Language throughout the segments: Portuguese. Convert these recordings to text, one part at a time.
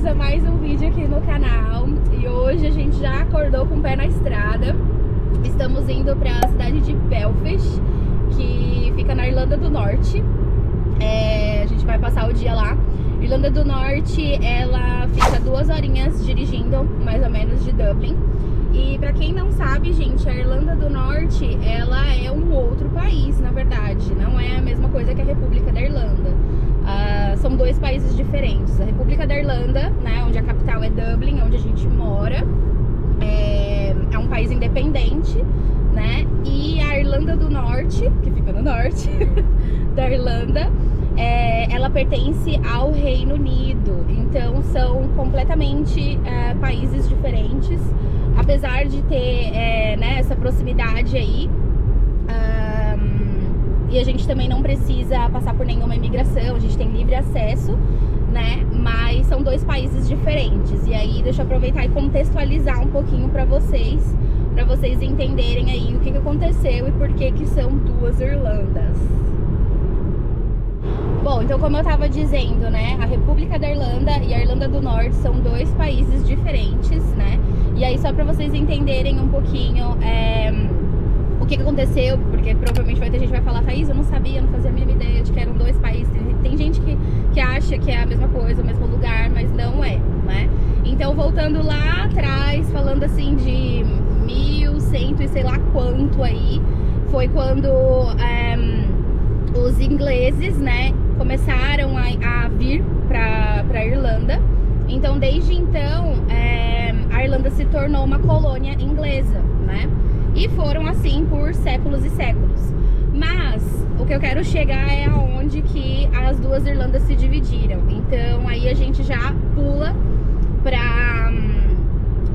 bem-vindos a mais um vídeo aqui no canal. E hoje a gente já acordou com o pé na estrada. Estamos indo para a cidade de Belfast, que fica na Irlanda do Norte. A gente vai passar o dia lá. Irlanda do Norte, ela fica 2 horinhas dirigindo, mais ou menos, de Dublin. E pra quem não sabe, gente, a Irlanda do Norte, ela é um outro país, na verdade. Não é a mesma coisa que a República da Irlanda. São 2 países diferentes. A República da Irlanda, né, onde a capital é Dublin, onde a gente mora, é um país independente, né? E a Irlanda do Norte, que fica no norte da Irlanda, ela pertence ao Reino Unido. Então são completamente países diferentes, apesar de ter né, essa proximidade aí. E a gente também não precisa passar por nenhuma imigração, a gente tem livre acesso, né? Mas são 2 países diferentes. E aí deixa eu aproveitar e contextualizar um pouquinho pra vocês entenderem aí o que aconteceu e por que são 2 Irlandas. Bom, então como eu tava dizendo, né, a República da Irlanda e a Irlanda do Norte são 2 países diferentes, né? E aí só pra vocês entenderem um pouquinho o que aconteceu, porque provavelmente vai ter gente que vai falar: Thaís, eu não sabia, não fazia a mínima ideia de que eram 2 países. Tem gente que acha que é a mesma coisa, o mesmo lugar, mas não é, né? Então voltando lá atrás, falando assim de 1100 e sei lá quanto aí, foi quando os ingleses, né, começaram a vir pra Irlanda. Então desde então a Irlanda se tornou uma colônia inglesa, né? E foram assim por séculos e séculos. Mas o que eu quero chegar é aonde que as 2 Irlandas se dividiram. Então aí a gente já pula pra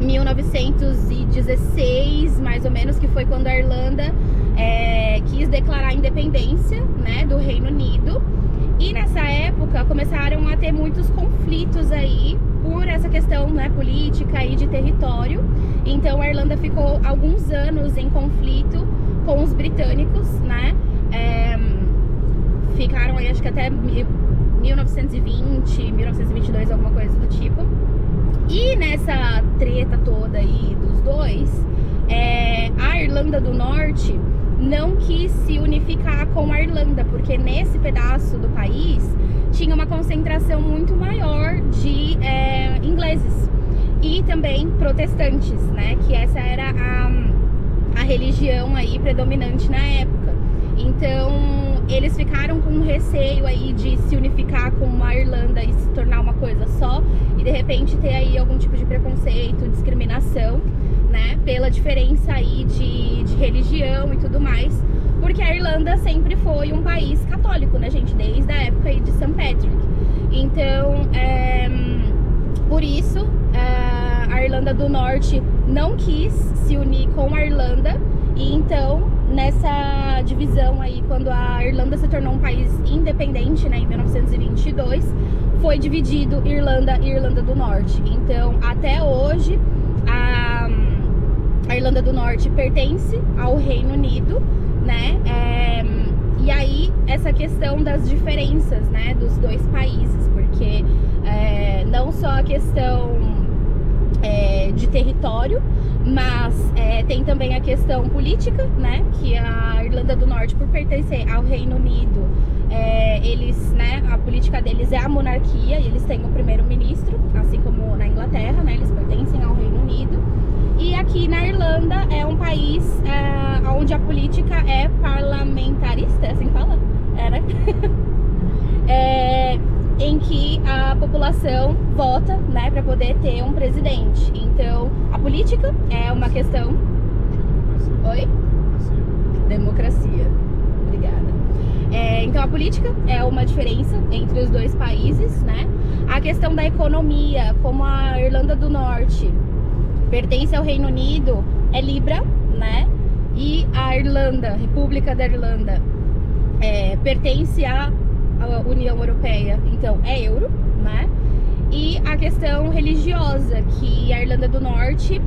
1916, mais ou menos, que foi quando a Irlanda quis declarar a independência, né, do Reino Unido. E nessa época começaram a ter muitos conflitos aí por essa questão, né, política e de território. Então a Irlanda ficou alguns anos em conflito com os britânicos, né? Ficaram aí acho que até 1920, 1922, alguma coisa do tipo. E nessa treta toda aí dos 2, a Irlanda do Norte não quis se unificar com a Irlanda, porque nesse pedaço do país tinha uma concentração muito maior de ingleses e também protestantes, né? Que essa era a religião aí predominante na época. Então eles ficaram com receio aí de se unificar com a Irlanda e se tornar uma coisa só, e de repente ter aí algum tipo de preconceito, discriminação, né, pela diferença aí de religião e tudo mais, porque a Irlanda sempre foi um país católico, né, gente, desde a época aí de St. Patrick. Então, por isso, a Irlanda do Norte não quis se unir com a Irlanda, e então, nessa divisão aí, quando a Irlanda se tornou um país independente, né, em 1922, foi dividido Irlanda e Irlanda do Norte. Então, até hoje, a Irlanda do Norte pertence ao Reino Unido, né? E aí, essa questão das diferenças, né, dos 2 países, porque não só a questão de território, mas tem também a questão política, né? Que a Irlanda do Norte, por pertencer ao Reino Unido, eles, né, a política deles é a monarquia, e eles têm o primeiro-ministro, assim como na Inglaterra, né? Eles pertencem ao Reino Unido. E aqui na Irlanda é um país onde a política é parlamentarista, assim que fala? Né? Em que a população vota, né, para poder ter um presidente. Então, a política é uma questão... Oi? Democracia. Obrigada. Então, a política é uma diferença entre os 2 países, né? A questão da economia, como a Irlanda do Norte pertence ao Reino Unido, é Libra, né? E a Irlanda, República da Irlanda, pertence à União Europeia, então é euro, né? E a questão religiosa, que a Irlanda do Norte,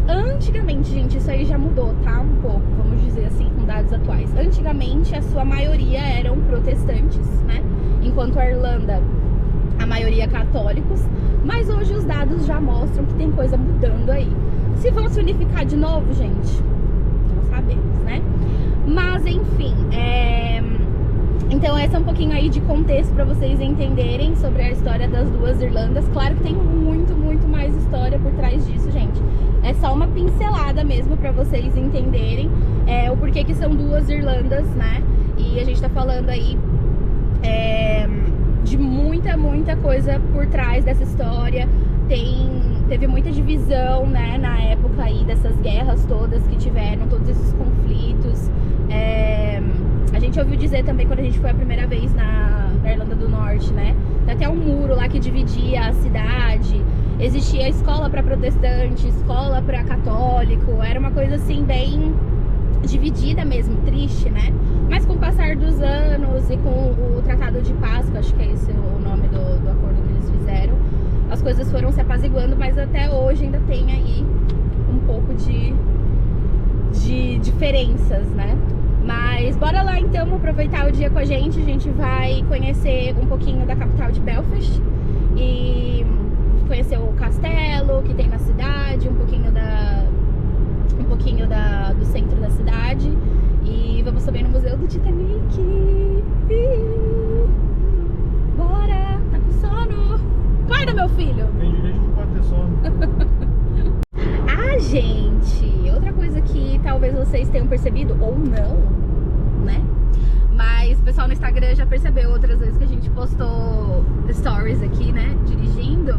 antigamente, gente, isso aí já mudou, tá? Um pouco, vamos dizer assim, com dados atuais. Antigamente, a sua maioria eram protestantes, né? Enquanto a Irlanda, a maioria maioria católicos, mas hoje os dados já mostram que tem coisa mudando aí. Se vão se unificar de novo, gente, não sabemos, né? Mas enfim, então esse é um pouquinho aí de contexto para vocês entenderem sobre a história das duas Irlandas. Claro que tem muito, muito mais história por trás disso, gente. É só uma pincelada mesmo para vocês entenderem o porquê que são duas Irlandas, né? E a gente tá falando aí de muita, muita coisa por trás dessa história. Teve muita divisão, né, na época aí dessas guerras todas que tiveram, todos esses conflitos. A gente ouviu dizer também quando a gente foi a primeira vez na Irlanda do Norte, né? Tem até um muro lá que dividia a cidade. Existia escola para protestante, escola para católico. Era uma coisa assim bem dividida mesmo, triste, né? Mas com o passar dos anos e com o Tratado de Paz, que acho que é esse o nome do acordo que eles fizeram, as coisas foram se apaziguando, mas até hoje ainda tem aí um pouco de diferenças, né? Mas bora lá então aproveitar o dia com a gente vai conhecer um pouquinho da capital de Belfast e conhecer o castelo que tem na cidade, um pouquinho do centro da cidade, e vamos também no Museu do Titanic. Bora, tá com sono? Acorda, meu filho! Tem direito, não pode ter sono. Ah, gente, outra coisa que talvez vocês tenham percebido, ou não, né? Mas o pessoal no Instagram já percebeu outras vezes que a gente postou stories aqui, né? Dirigindo.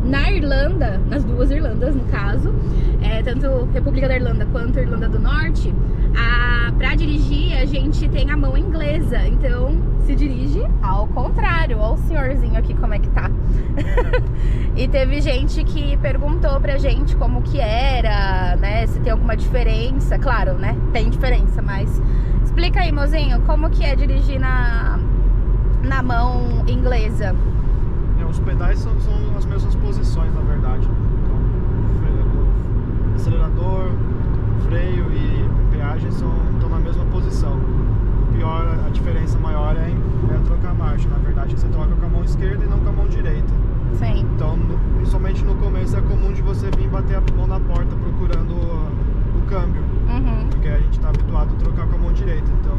Na Irlanda, nas duas Irlandas no caso, tanto República da Irlanda quanto Irlanda do Norte, pra dirigir a gente tem a mão inglesa, então se dirige ao contrário. Olha o senhorzinho aqui como é que tá. E teve gente que perguntou pra gente como que era, né, se tem alguma diferença. Claro, né, tem diferença, mas explica aí, mozinho, como que é dirigir na mão inglesa? Os pedais são as mesmas posições, na verdade. Então, o acelerador, freio e embreagem estão na mesma posição. A diferença maior é trocar a marcha. Na verdade, você troca com a mão esquerda e não com a mão direita. Sim. Então, principalmente no começo, é comum de você vir bater a mão na porta procurando o câmbio. Uhum. Porque a gente está habituado a trocar com a mão direita. Então,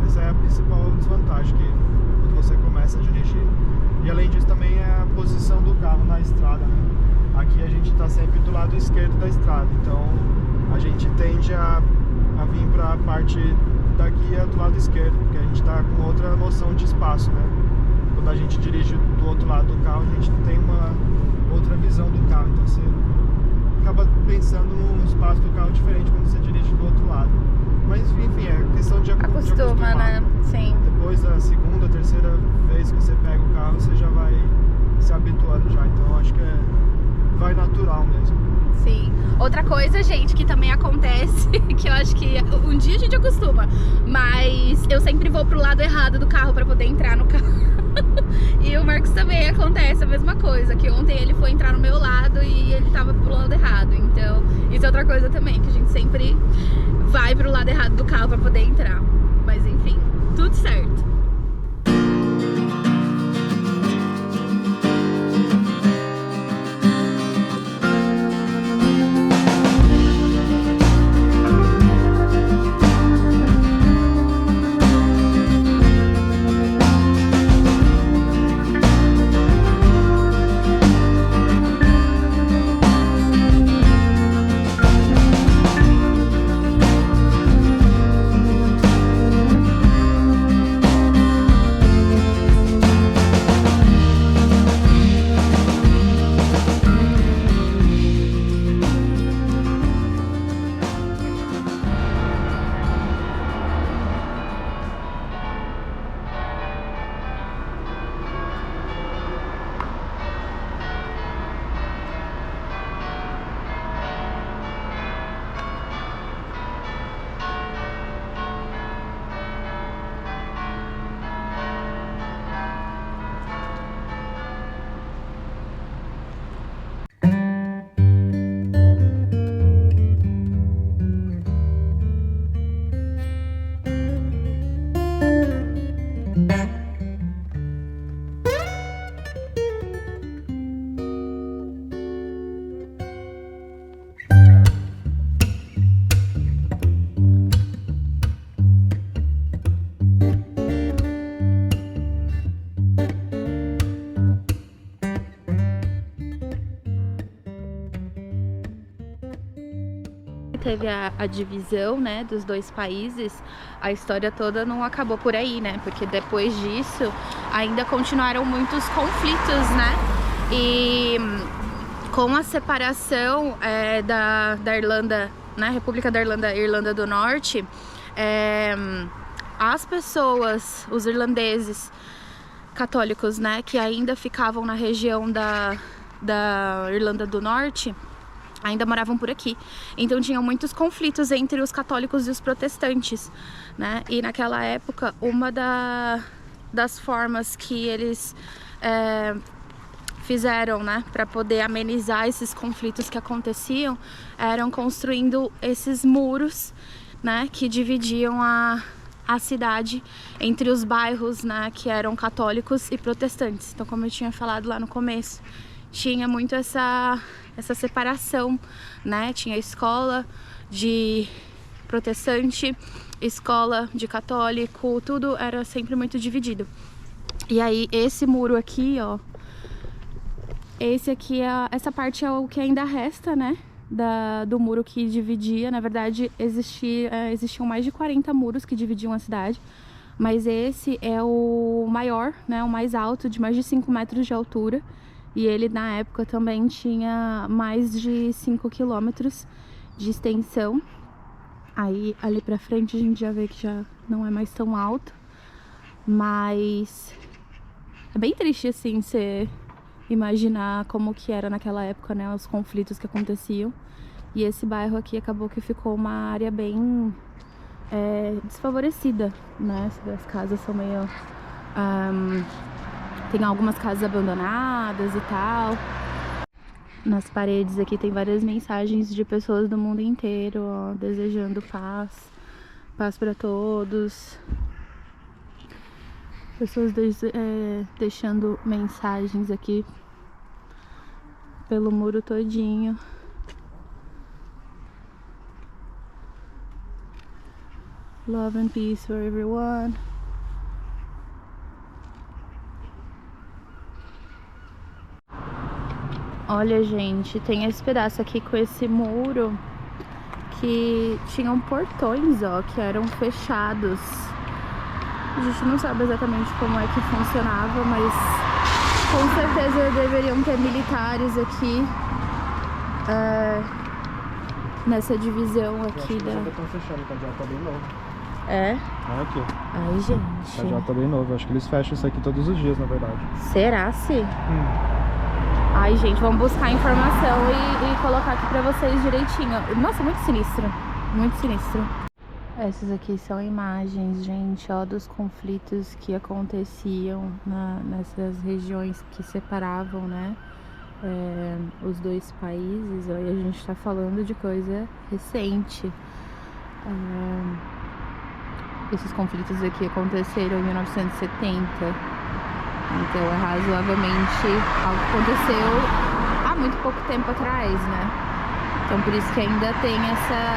essa é a principal desvantagem que quando você começa a dirigir. E além disso também é a posição do carro na estrada, né? Aqui a gente está sempre do lado esquerdo da estrada, então a gente tende a vir para a parte da guia do lado esquerdo, porque a gente está com outra noção de espaço, né? Quando a gente dirige do outro lado do carro, a gente tem uma outra visão do carro, então você acaba pensando num espaço do carro diferente quando você dirige do outro lado. Mas enfim, é questão de acostumar, né? Sim. Depois da segunda, terceira vez que você pega o carro, você já vai se habituando já. Então acho que vai natural mesmo. Sim. Outra coisa, gente, que também acontece, que eu acho que um dia a gente acostuma, mas eu sempre vou pro lado errado do carro pra poder entrar no carro. E o Marcos também acontece a mesma coisa, que ontem ele foi entrar no meu lado e ele tava pro lado errado. Então, isso é outra coisa também, que a gente sempre vai pro lado errado do carro pra poder entrar. Mas enfim, tudo certo. teve a divisão, né, dos dois países, a história toda não acabou por aí, né? Porque depois disso ainda continuaram muitos conflitos, né? E com a separação da Irlanda, né, República da Irlanda do Norte, as pessoas, os irlandeses católicos, né, que ainda ficavam na região da Irlanda do Norte, ainda moravam por aqui. Então tinham muitos conflitos entre os católicos e os protestantes, né? E naquela época, uma das formas que eles fizeram, né, para poder amenizar esses conflitos que aconteciam, eram construindo esses muros, né, que dividiam a cidade entre os bairros, né, que eram católicos e protestantes. Então, como eu tinha falado lá no começo, tinha muito essa separação, né? Tinha escola de protestante, escola de católico, tudo era sempre muito dividido. E aí esse muro aqui, ó, essa parte é o que ainda resta, né, do muro que dividia. Na verdade, existiam mais de 40 muros que dividiam a cidade, mas esse é o maior, né, o mais alto, de mais de 5 metros de altura. E ele, na época, também tinha mais de 5 quilômetros de extensão. Aí, ali pra frente, a gente já vê que já não é mais tão alto. Mas é bem triste, assim, você imaginar como que era naquela época, né? Os conflitos que aconteciam. E esse bairro aqui acabou que ficou uma área bem desfavorecida, né? As casas são meio... tem algumas casas abandonadas e tal. Nas paredes aqui tem várias mensagens de pessoas do mundo inteiro, ó, desejando paz. Paz para todos. Pessoas deixando mensagens aqui pelo muro todinho. Love and peace for everyone. Olha, gente, tem esse pedaço aqui com esse muro que tinham portões, ó, que eram fechados. A gente não sabe exatamente como é que funcionava, mas com certeza deveriam ter militares aqui nessa divisão aqui da... Ainda estão fechando, o cadeado tá bem novo. É? Aqui. Ai, gente. O cadeado tá bem novo, acho que eles fecham isso aqui todos os dias, na verdade. Será se? Ai, gente, vamos buscar informação e colocar aqui pra vocês direitinho. Nossa, muito sinistro. Muito sinistro. Essas aqui são imagens, gente, ó, dos conflitos que aconteciam nessas regiões que separavam, né, os dois países. Ó, e a gente tá falando de coisa recente. Esses conflitos aqui aconteceram em 1970. Então é razoavelmente algo que aconteceu há muito pouco tempo atrás, né? Então por isso que ainda tem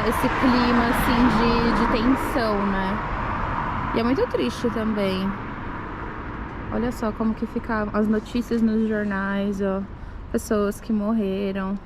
esse clima assim de tensão, né? E é muito triste também. Olha só como que ficavam as notícias nos jornais, ó. Pessoas que morreram.